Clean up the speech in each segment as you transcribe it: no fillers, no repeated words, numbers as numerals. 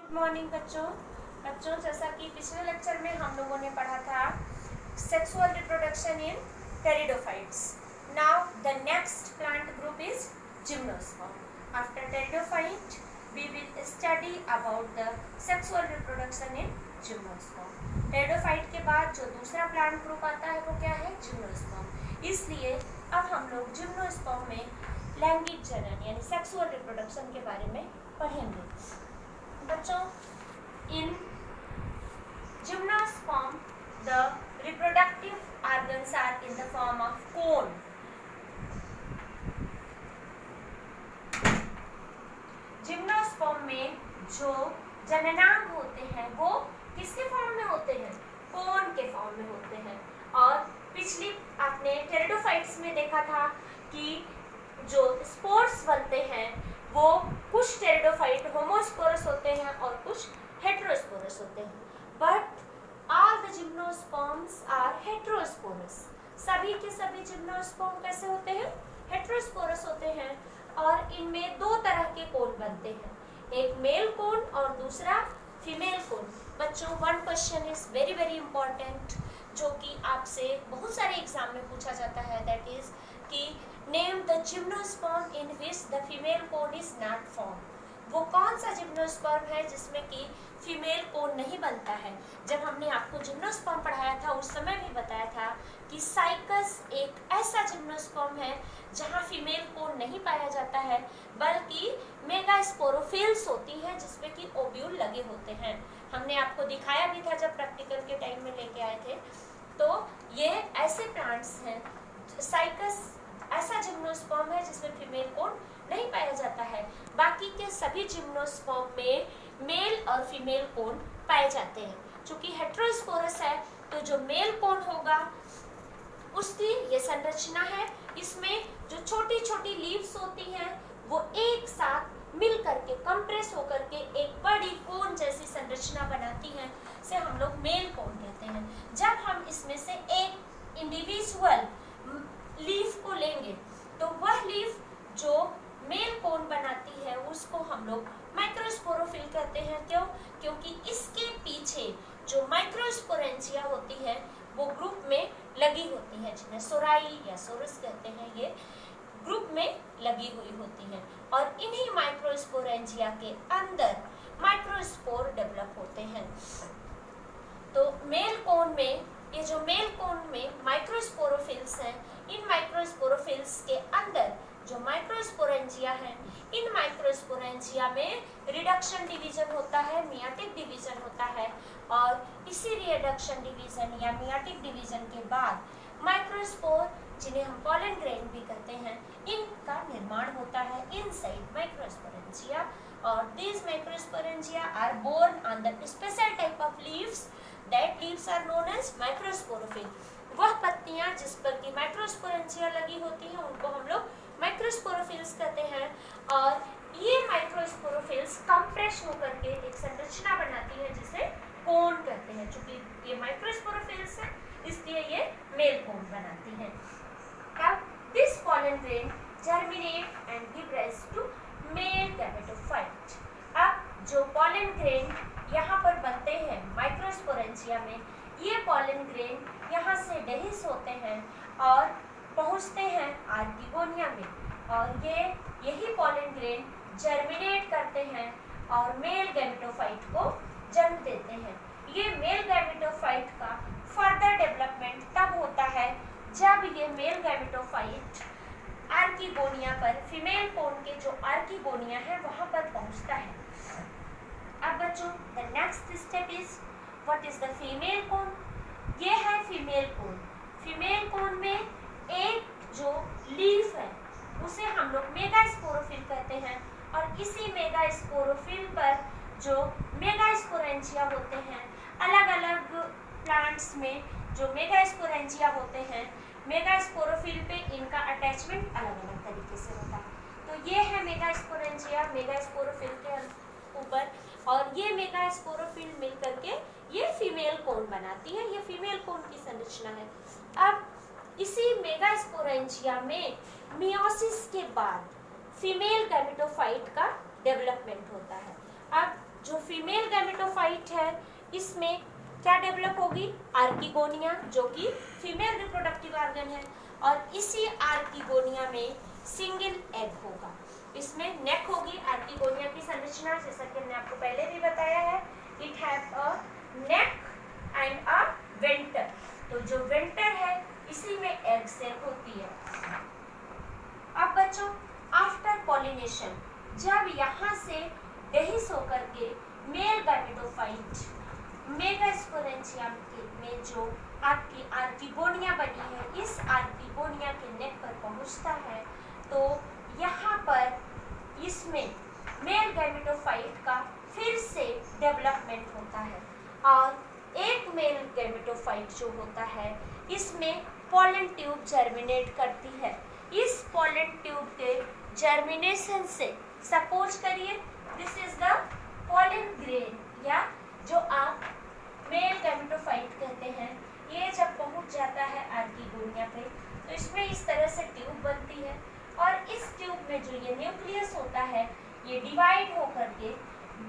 Good morning बच्चों जैसा कि पिछले लेक्चर में हम लोगों ने पढ़ा था sexual reproduction in pteridophytes. Now the next plant group is gymnosperm. After pteridophyte we will study about the sexual reproduction in gymnosperm. Pteridophyte के बाद जो दूसरा प्लांट ग्रुप आता है वो क्या है? जिम्नोस्पर्म. इसलिए अब हम लोग जिम्नोस्पर्म में लैंगिक जनन यानी सेक्सुअल रिप्रोडक्शन के बारे में पढ़ेंगे. बच्चों, in gymnosperm the reproductive organs are in the form of cone. Gymnosperm में जो जननांग होते हैं वो किसके फॉर्म में होते हैं? कोन के फॉर्म में होते हैं. और पिछली आपने टेरिडोफाइट्स में देखा था कि जो स्पोर्स बनते हैं वो कुछ टेरिडोफाइट होमोस्पोरस होते हैं और कुछ हेटेरोस्पोरस होते हैं. But all the gymnosperms are heterosporous. सभी के सभी जिम्नोस्पर्म कैसे होते हैं? हेटेरोस्पोरस होते हैं. और इनमें दो तरह के कोन बनते हैं, एक मेल कोन और दूसरा फीमेल कोन. बच्चों, one question is very very important जो कि आपसे बहुत सारे एग्जाम में पूछा जाता है, दैट इज कि name the gymnosperm in which the female cone is not form. वो कौन सा जिम्नोस्पर्म है जिसमें कि फीमेल कोन नहीं बनता है? जब हमने आपको जिम्नोस्पर्म पढ़ाया था उस समय भी बताया था कि साइकस एक ऐसा जिम्नोस्पर्म है जहाँ फीमेल कोन नहीं पाया जाता है, बल्कि मेगास्पोरोफिल्स होती है जिसमें कि ओव्यूल लगे होते हैं. हमने आपको दिखाया भी था जब प्रैक्टिकल के टाइम में लेके आए थे. तो ये ऐसे प्लांट्स हैं. साइकस ऐसा जिम्नोस्पर्म है जिसमें फीमेल कोन नहीं पाया जाता है. बाकी के सभी जिम्नोस्पर्म में मेल और फीमेल कोन पाए जाते हैं. चूंकि हेटेरोस्पोरस है तो जो मेल कोन होगा उसकी ये संरचना है. इसमें जो छोटी छोटी लीव्स होती हैं वो एक साथ मिल करके कंप्रेस होकर के एक बड़ी कोन जैसी संरचना बनाती हैं, से हम लोग मेल कोन कहते हैं. जब हम इसमें से एक इंडिविजुअल लीफ को लेंगे तो वह लीफ जो मेल कोन बनाती है उसको हम लोग माइक्रोस्पोरोफिल कहते हैं. क्यों? क्योंकि इसके पीछे जो माइक्रोस्पोरेंजिया होती है वो ग्रुप में लगी होती है, जिन्हें सोराई या सोरस कहते हैं. ये ग्रुप में लगी हुई होती है और इन्हीं माइक्रोस्पोरेंजिया के अंदर माइक्रोस्पोर डेवलप होते हैं. तो मेल कोन में ये जो मेल कोन में माइक्रोस्पोरोफिल्स हैं, इन माइक्रोस्पोरोफिल्स के अंदर जो माइक्रोस्पोरेंजिया है, इन माइक्रोस्पोरेंजिया में रिडक्शन डिवीजन होता है, मियाटिक डिवीजन होता है. और इसी रिडक्शन डिवीजन या मियाटिक डिवीजन के बाद माइक्रोस्पोर, जिन्हें हम पॉलन ग्रेन भी कहते हैं, इनका निर्माण होता है इनसाइड माइक्रोस्पोरेंजिया. और these microsporangia are born on the special type of leaves. That leaves are known as microsporophyll. वह पत्तियां जिस पर कि माइक्रोस्पोरेंजिया लगी होती हैं उनको हम लोग माइक्रोस्पोरोफिल्स कहते हैं. और ये माइक्रोस्पोरोफिल्स कंप्रेस होकर के एक संरचना बनाती है जिसे कोन कहते हैं. चूंकि ये माइक्रोस्पोरोफिल्स है इसलिए ये मेल कोन बनाती है. अब this pollen grain germinate and give rise to male gametophyte. अब जो पॉलन ग्रेन यहाँ पर बनते हैं माइक्रोस्पोरेंजिया में, ये पॉलन ग्रेन यहाँ से डेहिस होते हैं और पहुँचते हैं आर्किगोनिया में. और यही पॉलन ग्रेन जर्मिनेट करते हैं और मेल गैमेटोफाइट को जन्म देते हैं. ये मेल गैमेटोफाइट का फर्दर डेवलपमेंट तब होता है जब ये मेल गैमेटोफाइट आर्किगोनिया पर, फीमेल कोन के जो आर्किगोनिया है वहां पर पहुंचता है. अब बच्चों, the next step is what is the female cone. ये है फीमेल कोन. फीमेल कोन में एक जो लीफ है उसे हम लोग मेगास्पोरोफिल कहते हैं. और इसी मेगास्पोरोफिल पर जो मेगास्पोरेंजिया होते हैं, अलग अलग प्लांट्स में जो मेगास्पोरेंजिया होते हैं, मेगास्पोरोफिल पे इनका अटैचमेंट अलग अलग तरीके से होता है. तो ये है मेगास्पोरेंजिया मेगास्पोरोफिल के ऊपर, और ये मेगास्पोरोफिल मिल करके ये फीमेल कोन बनाती है. ये फीमेल कोन की संरचना है. अब इसी मेगास्पोरेंजिया में मियोसिस के बाद फीमेल गैमेटोफाइट का डेवलपमेंट होता है. अब जो फीमेल गैमेटोफाइट है, इसमें क्या डेवलप होगी? आर्किगोनिया, जो कि फीमेल रिप्रोडक्टिव ऑर्गन है, और इसी आर्किगोनिया में सिंगल एग होगा। इसमें नेक होगी। आर्किगोनिया की संरचना जैसा कि हमने आपको पहले भी बताया है, it have a neck and a venter. तो जो वेंटर है इसी में एग सेल होती है। अब बच्चों, आफ्टर पॉलिनेशन, जब यहाँ से डेहिस होकर के मेल गैमेटोफाइट मेगास्पोरेंशियम में जो आपकी आर्किगोनिया बनी है, इस आर्किगोनिया के नेक पर पहुँचता है, तो यहाँ पर इसमें मेल गैमेटोफाइट का फिर से डेवलपमेंट होता है, और एक मेल गैमेटोफाइट जो होता है इसमें पॉलन ट्यूब जर्मिनेट करती है। इस पॉलन ट्यूब के जर्मिनेशन से, सपोज करिए this is the pollen grain, या जो आप मेल गैमेटोफाइट कहते हैं, ये जब पहुंच जाता है आर्किगोनिया पे, तो इसमें इस तरह से ट्यूब बनती है, और इस ट्यूब में जो ये न्यूक्लियस होता है ये डिवाइड होकर के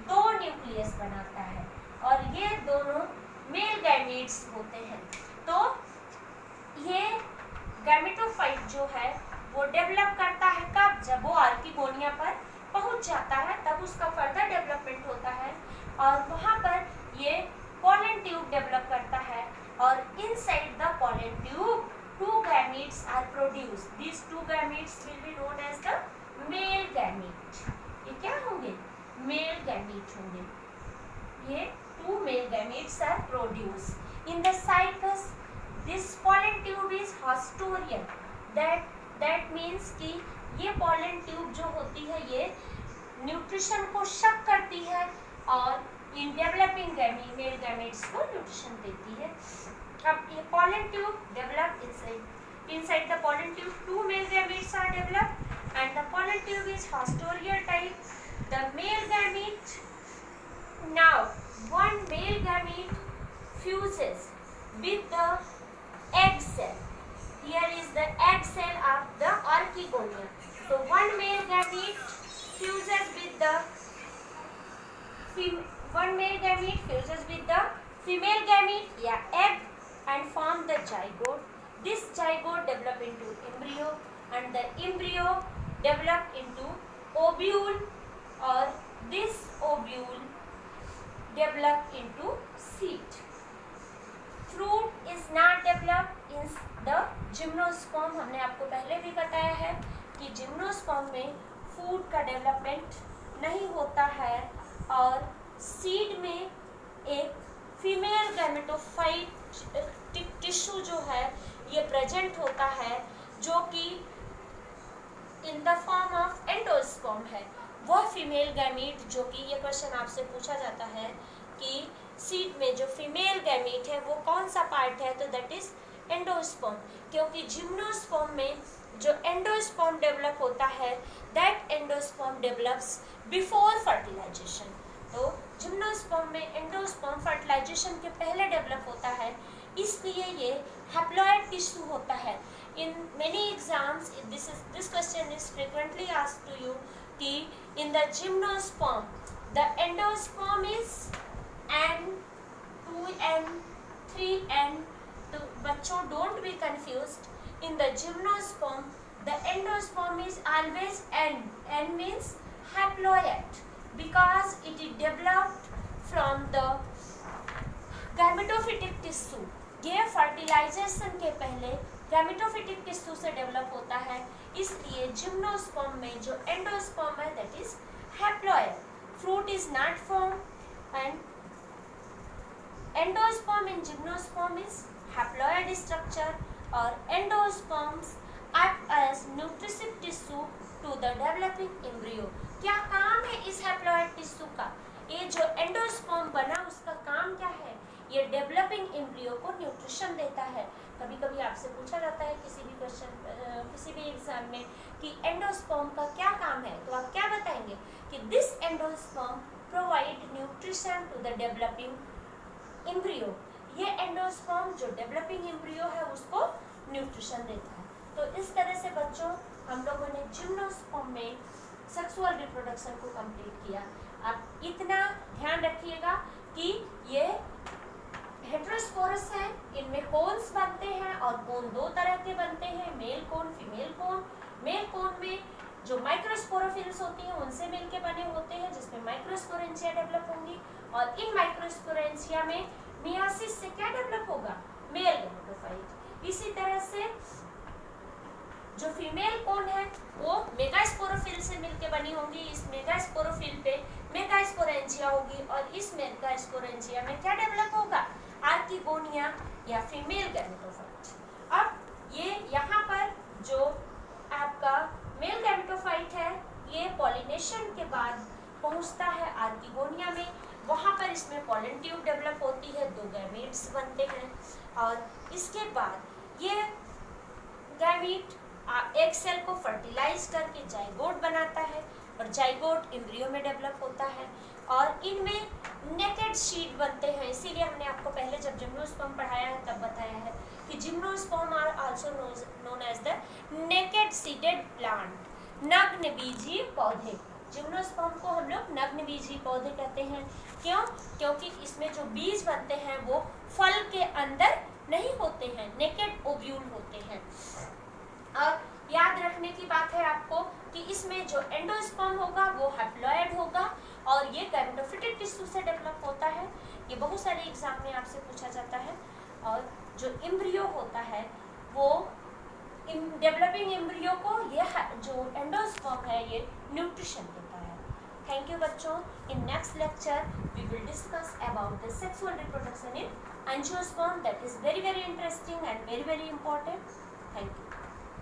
दो न्यूक्लियस बनाता है, और ये दोनों मेल गैमीट्स होते हैं। तो ये गैमेटोफाइट जो है वो डेवलप करता है कब? जब वो आर्किगोनिया पर पहुंच जाता है, तब उसका फर्दर डेवलपमेंट होता है, और वहाँ पर ये पॉलन ट्यूब डेवलप करता है, और inside the pollen tube two gametes are produced. These two gametes will be known as the male gamete. ये क्या होंगे? Male gamete होंगे। ये two male gametes are produced. In the cycles, this pollen tube is hostorial. That means कि ये pollen tube जो होती है ये न्यूट्रिशन को शक करती है, और इन डेवलपिंग मेल गैमेट्स को न्यूट्रिशन देती है। अब ये pollen tube develop inside the pollen tube two male gametes are developed, and the pollen tube is hostorial type. The male gamete, now one male gamete fuses with the egg cell. Here is the egg cell of the archigonia. So one male gamete fuses with the female gamete, या egg, and form the zygote. This zygote develop into embryo, and the embryo develop into ovule, or this ovule develop into seed. Fruit is not developed in the gymnosperm. हमने आपको पहले भी बताया है कि gymnosperm में food का development नहीं होता है, और सीड में एक फीमेल गैमेटोफाइट टिश्यू जो है ये प्रेजेंट होता है, जो कि in the form of endosperm है। वह फीमेल गैमीट, जो कि ये क्वेश्चन आपसे पूछा जाता है कि सीड में जो फीमेल गैमीट है वो कौन सा पार्ट है, तो दैट इज एंडोस्पर्म, क्योंकि जिम्नोस्पर्म में जो एंडोस्पर्म डेवलप होता है, that endosperm develops before fertilization. तो जिम्नोस्पर्म में एंडोस्पर्म फर्टिलाइजेशन के पहले डेवलप होता है, इसलिए ये हैप्लॉइड टिश्यू होता है। In many exams this question is frequently asked to you कि in the gymnosperm the endosperm is N, 2N, 3N. तो बच्चों don't be confused, in the gymnosperm the endosperm is always N. N means haploid, because it is developed from the gametophytic tissue. ये fertilisation के पहले gametophytic tissue से develop होता है, इसलिए gymnosperm में जो एंडोस्पर्म है that is haploid. Fruit is not form, and endosperm in gymnosperm is haploid structure, और endosperms act as nutritive tissue to the developing embryo. क्या काम है इस हैप्लॉइड टिश्यू का? ये जो एंडोस्पर्म बना उसका काम क्या है? ये डेवलपिंग एम्ब्रियो को न्यूट्रिशन देता है. कभी कभी आपसे पूछा जाता है किसी भी क्वेश्चन किसी भी एग्जाम में कि एंडोस्पर्म का क्या काम है, तो आप क्या बताएंगे कि this endosperm provide nutrition to the developing embryo. ये एंडोस्पर्म जो डेवलपिंग एम्ब्रियो है उसको न्यूट्रिशन देता है. तो इस तरह से बच्चों हम लोगों ने जिम्नोस्पर्म में सेक्सुअल रिप्रोडक्शन को कंप्लीट किया. आप इतना ध्यान रखिएगा कि ये हेटेरोस्पोरस है, इनमें कोन्स बनते हैं और कोन दो तरह के बनते हैं, male cone, female cone. Male cone में जो माइक्रोस्पोरोफिल्स होती हैं उनसे मिलके बने होते हैं, जिसमें माइक्रोस्पोरेंजिया डेवलप होंगी, और इन माइक्रोस्पोरेंजिया में मियासिस से क्या डेवलप होगा, मेल गैमेटोफाइट। इसी तरह से जो फीमेल कोन है वो मेगास्पोरोफिल से मिलके बनी होंगी, इस मेगास्पोरोफिल पे मेगास्पोरेंजिया होगी, और इस मेगास्पोरेंजिया में क्या डेवलप होगा, आर्किगोनिया या फीमेल गैमेटोफाइट। अब ये यहाँ पर जो आपका मेल गैमेटोफाइट है ये पॉलिनेशन के बाद पहुँचता है आर्किगोनिया में, वहाँ पर इसमें पॉलन ट्यूब डेवलप होती है, 2 गैमेट्स बनते हैं, और इसके बाद ये गैमेट एक सेल को फर्टिलाइज करके जाइगोट बनाता है, और जाइगोट एम्ब्रियो में डेवलप होता है, और इनमें नेकेड शीट बनते हैं। इसीलिए हमने आपको पहले जब जिम्नोस्पर्म पढ़ाया है तब बताया है कि gymnosperm are also known as the naked seeded plant, नग्न बीजी पौधे। जिम्नोस्पर्म को हम लोग नग्न बीजी पौधे कहते हैं। क्यों? क्योंकि इसमें जो बीज बनते हैं वो फल के अंदर नहीं होते हैं, नेकेड ओव्यूल होते हैं। और याद रखने की बात है आपको कि इसमें जो एंडोस्पर्म होगा वो हैप्लॉयड होगा, और ये गैमेटोफिटिक टिश्यू से डेवलप होता है। ये बहुत सारे एग्जाम में आपसे पूछा जाता है। और जो एम्ब्रियो होता है वो डेवलपिंग एम्ब्रियो को ये जो एंडोस्पर्म है ये न्यूट्रिशन देता है। थैंक यू बच्चों। In next lecture we will discuss about the sexual reproduction in angiosperm, that is very interesting and very important. Thank you.